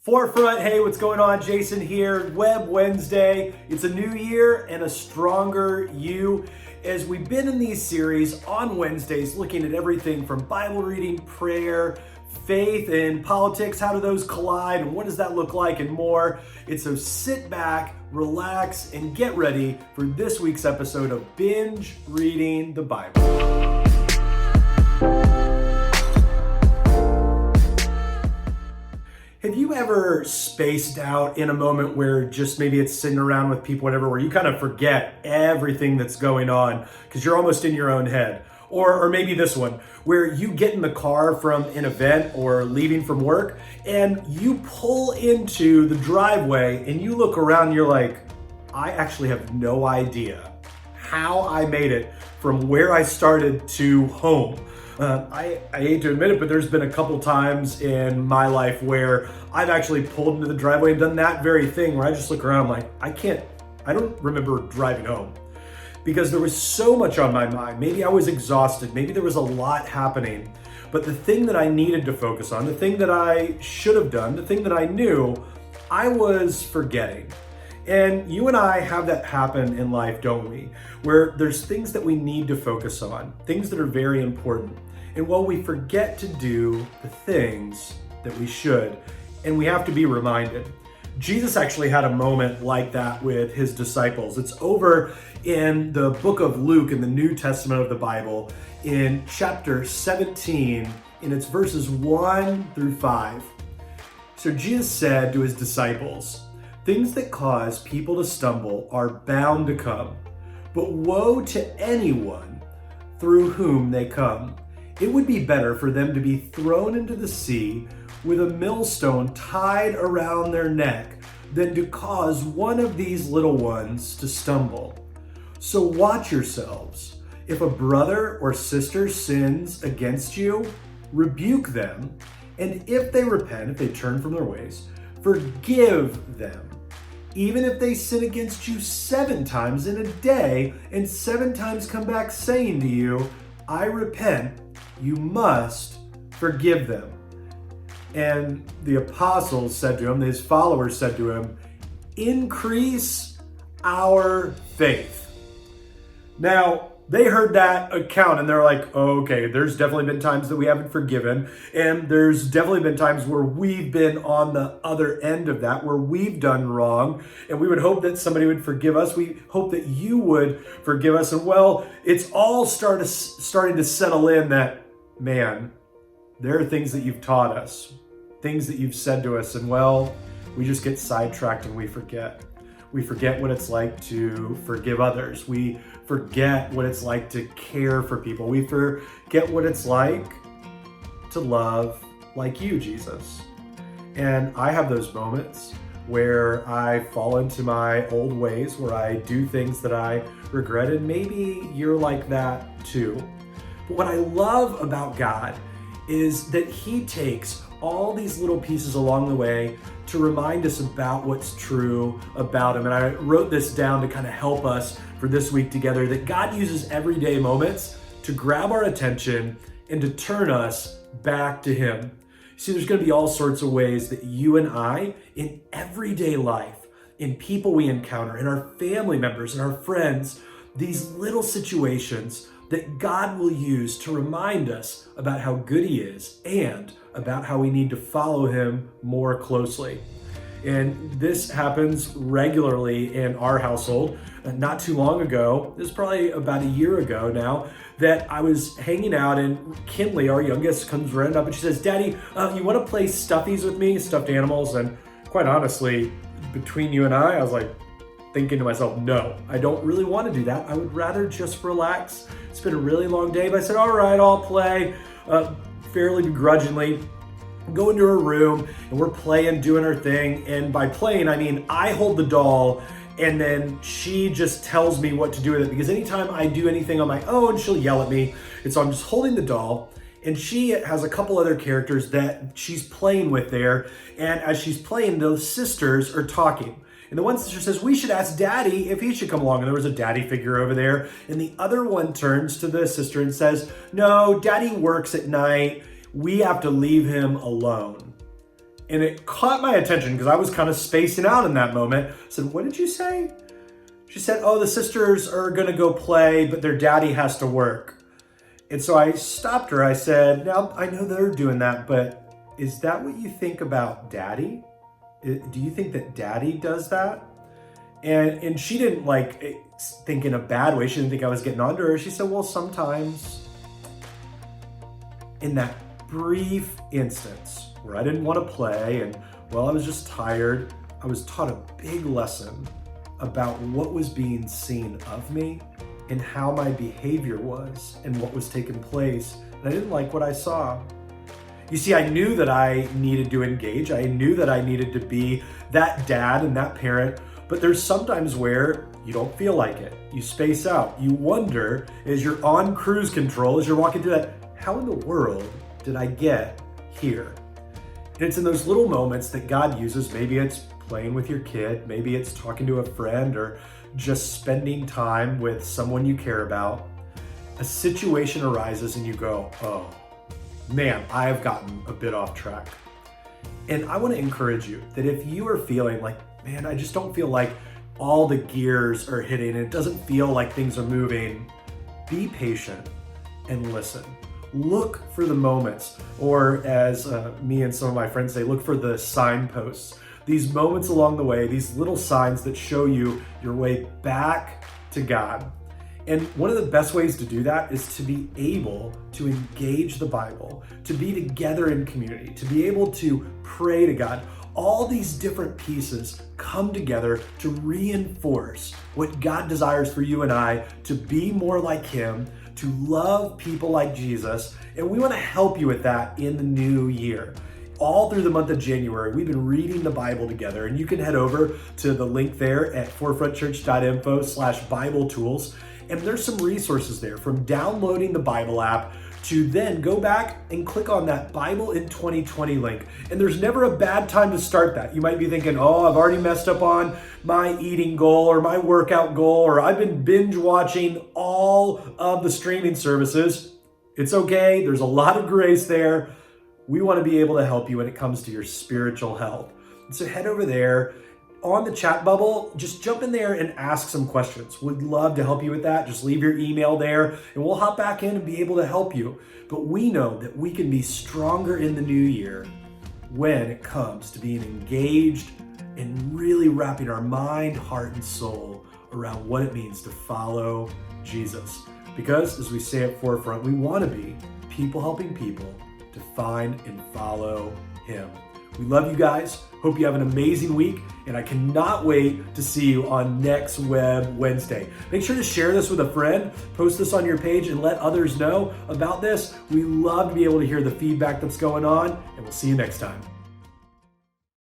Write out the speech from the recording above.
Forefront, hey, what's going on? Jason here. Web Wednesday. It's a new year and a stronger you. As we've been in these series on Wednesdays, looking at everything from Bible reading, prayer, faith, and politics. How do those collide and what does that look like and more? And so sit back, relax, and get ready for this week's episode of Binge Reading the Bible. Have you ever spaced out in a moment where just maybe it's sitting around with people, whatever, where you kind of forget everything that's going on because you're almost in your own head? Or maybe this one, where you get in the car from an event or leaving from work and you pull into the driveway and you look around and you're like, I actually have no idea how I made it from where I started to home. I hate to admit it, but there's been a couple times in my life where I've actually pulled into the driveway and done that very thing where I just look around like, I don't remember driving home because there was so much on my mind. Maybe I was exhausted. Maybe there was a lot happening. But the thing that I needed to focus on, the thing that I should have done, the thing that I knew, I was forgetting. And you and I have that happen in life, don't we? Where there's things that we need to focus on, things that are very important. And while we forget to do the things that we should, and we have to be reminded. Jesus actually had a moment like that with his disciples. It's over in the book of Luke in the New Testament of the Bible in chapter 17, and it's verses 1 through 5. So Jesus said to his disciples, "Things that cause people to stumble are bound to come, but woe to anyone through whom they come. It would be better for them to be thrown into the sea with a millstone tied around their neck than to cause one of these little ones to stumble. So watch yourselves. If a brother or sister sins against you, rebuke them, and if they repent, if they turn from their ways, forgive them. Even if they sin against you 7 times in a day, and 7 times come back saying to you, I repent, you must forgive them." And the apostles said to him, his followers said to him, "Increase our faith." Now, they heard that account and they're like, oh, okay, there's definitely been times that we haven't forgiven. And there's definitely been times where we've been on the other end of that, where we've done wrong. And we would hope that somebody would forgive us. We hope that you would forgive us. And well, it's all starting to settle in that, man, there are things that you've taught us, things that you've said to us. And well, we just get sidetracked and we forget. We forget what it's like to forgive others. We forget what it's like to care for people. We forget what it's like to love like you, Jesus. And I have those moments where I fall into my old ways, where I do things that I regret, and maybe you're like that too. But what I love about God is that he takes all these little pieces along the way to remind us about what's true about him. And I wrote this down to kind of help us for this week together, that God uses everyday moments to grab our attention and to turn us back to him. See, there's going to be all sorts of ways that you and I, in everyday life, in people we encounter, in our family members and our friends, these little situations that God will use to remind us about how good he is and about how we need to follow him more closely. And this happens regularly in our household. Not too long ago, this is probably about a year ago now, that I was hanging out and Kinley, our youngest, comes running up and she says, "Daddy, you want to play stuffies with me, stuffed animals?" And quite honestly, between you and I was like thinking to myself, no, I don't really want to do that. I would rather just relax. It's been a really long day, but I said, all right, I'll play. Fairly begrudgingly, go into her room and we're playing, doing her thing. And by playing, I mean, I hold the doll and then she just tells me what to do with it, because anytime I do anything on my own, she'll yell at me. And so I'm just holding the doll, and she has a couple other characters that she's playing with there. And as she's playing, those sisters are talking. And the one sister says, "We should ask Daddy if he should come along." And there was a daddy figure over there. And the other one turns to the sister and says, "No, Daddy works at night. We have to leave him alone." And it caught my attention because I was kind of spacing out in that moment. I said, "What did you say?" She said, "Oh, the sisters are going to go play, but their daddy has to work." And so I stopped her. I said, "Now, I know they're doing that, but is that what you think about daddy? Do you think that daddy does that?" And she didn't think in a bad way. She didn't think I was getting onto her. She said, "Well, sometimes." In that brief instance where I didn't want to play and, well, I was just tired, I was taught a big lesson about what was being seen of me and how my behavior was and what was taking place. And I didn't like what I saw. You see, I knew that I needed to engage. I knew that I needed to be that dad and that parent, but there's sometimes where you don't feel like it. You space out. You wonder, as you're on cruise control, as you're walking through that, how in the world did I get here? And it's in those little moments that God uses. Maybe it's playing with your kid, maybe it's talking to a friend, or just spending time with someone you care about. A situation arises and you go, "Oh man, I have gotten a bit off track." And I want to encourage you that if you are feeling like, "Man, I just don't feel like all the gears are hitting, and it doesn't feel like things are moving," be patient and listen. Look for the moments, or as me and some of my friends say, look for the signposts. These moments along the way, these little signs that show you your way back to God. And one of the best ways to do that is to be able to engage the Bible, to be together in community, to be able to pray to God. All these different pieces come together to reinforce what God desires for you and I, to be more like Him, to love people like Jesus. And we want to help you with that in the new year. All through the month of January, we've been reading the Bible together, and you can head over to the link there at forefrontchurch.info/Bible tools. And there's some resources there, from downloading the Bible app to then go back and click on that Bible in 2020 link. And there's never a bad time to start that. You might be thinking, "Oh, I've already messed up on my eating goal or my workout goal, or I've been binge watching all of the streaming services." It's okay. There's a lot of grace there. We want to be able to help you when it comes to your spiritual health. So head over there. On the chat bubble, just jump in there and ask some questions. We'd love to help you with that. Just leave your email there and we'll hop back in and be able to help you. But we know that we can be stronger in the new year when it comes to being engaged and really wrapping our mind, heart, and soul around what it means to follow Jesus. Because as we say at Forefront, we want to be people helping people to find and follow Him. We love you guys. Hope you have an amazing week, and I cannot wait to see you on next Web Wednesday. Make sure to share this with a friend, post this on your page, and let others know about this. We love to be able to hear the feedback that's going on, and we'll see you next time.